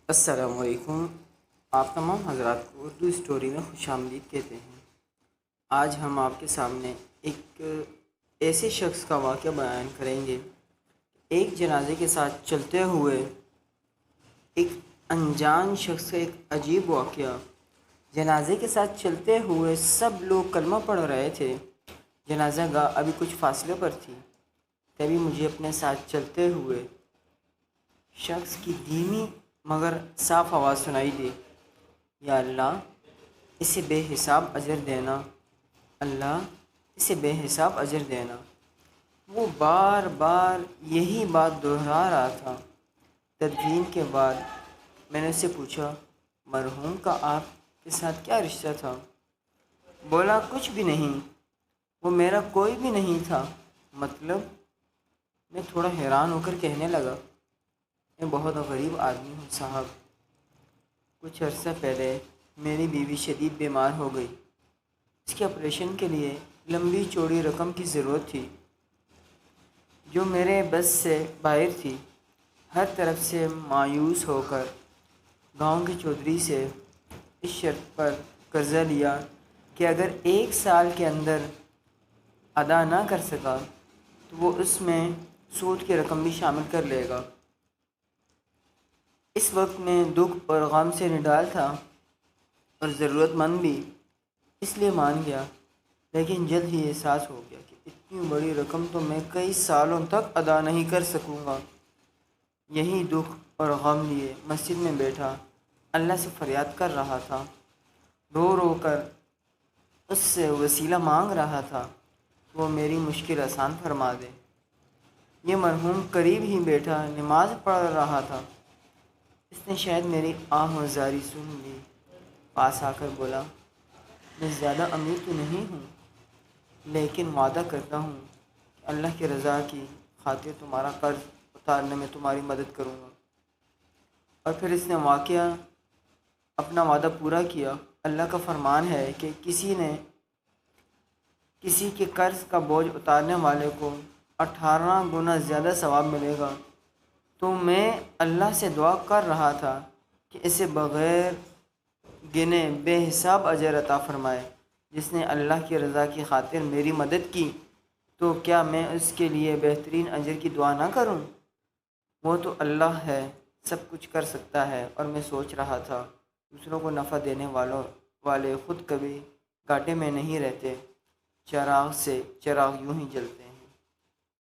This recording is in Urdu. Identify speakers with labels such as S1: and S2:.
S1: السلام علیکم۔ آپ تمام حضرات کو اردو اسٹوری میں خوش آمدید کہتے ہیں۔ آج ہم آپ کے سامنے ایک ایسے شخص کا واقعہ بیان کریں گے۔ ایک جنازے کے ساتھ چلتے ہوئے ایک انجان شخص کا ایک عجیب واقعہ۔ جنازے کے ساتھ چلتے ہوئے سب لوگ کلمہ پڑھ رہے تھے۔ جنازہ گاہ ابھی کچھ فاصلے پر تھی، تبھی مجھے اپنے ساتھ چلتے ہوئے شخص کی دھیمی مگر صاف آواز سنائی دی، یا اللہ اسے بے حساب اجر دینا، اللہ اسے بے حساب اجر دینا۔ وہ بار بار یہی بات دہرا رہا تھا۔ تدفین کے بعد میں نے اس سے پوچھا، مرحوم کا آپ کے ساتھ کیا رشتہ تھا؟ بولا، کچھ بھی نہیں، وہ میرا کوئی بھی نہیں تھا۔ مطلب؟ میں تھوڑا حیران ہو کر کہنے لگا، میں بہت غریب آدمی ہوں صاحب۔ کچھ عرصہ پہلے میری بیوی شدید بیمار ہو گئی۔ اس کے آپریشن کے لیے لمبی چوڑی رقم کی ضرورت تھی، جو میرے بس سے باہر تھی۔ ہر طرف سے مایوس ہو کر گاؤں کے چودھری سے اس شرط پر قرضہ لیا کہ اگر 1 سال کے اندر ادا نہ کر سکا تو وہ اس میں سود کی رقم بھی شامل کر لے گا۔ اس وقت میں دکھ اور غم سے نڈال تھا اور ضرورت مند بھی، اس لیے مان گیا۔ لیکن جلد ہی احساس ہو گیا کہ اتنی بڑی رقم تو میں کئی سالوں تک ادا نہیں کر سکوں گا۔ یہی دکھ اور غم لیے مسجد میں بیٹھا اللہ سے فریاد کر رہا تھا، رو رو کر اس سے وسیلہ مانگ رہا تھا، وہ میری مشکل آسان فرما دے۔ یہ مرحوم قریب ہی بیٹھا نماز پڑھ رہا تھا۔ اس نے شاید میری آہ و زاری سن لی، پاس آ کر بولا، میں زیادہ امیر تو نہیں ہوں، لیکن وعدہ کرتا ہوں کہ اللہ کی رضا کی خاطر تمہارا قرض اتارنے میں تمہاری مدد کروں گا۔ اور پھر اس نے اپنا وعدہ پورا کیا۔ اللہ کا فرمان ہے کہ کسی کے قرض کا بوجھ اتارنے والے کو 18 گنا زیادہ ثواب ملے گا۔ تو میں اللہ سے دعا کر رہا تھا کہ اسے بغیر گنے بے حساب اجر عطا فرمائے۔ جس نے اللہ کی رضا کی خاطر میری مدد کی، تو کیا میں اس کے لیے بہترین اجر کی دعا نہ کروں؟ وہ تو اللہ ہے، سب کچھ کر سکتا ہے۔ اور میں سوچ رہا تھا، دوسروں کو نفع دینے والے خود کبھی گھاٹے میں نہیں رہتے، چراغ سے چراغ یوں ہی جلتے ہیں۔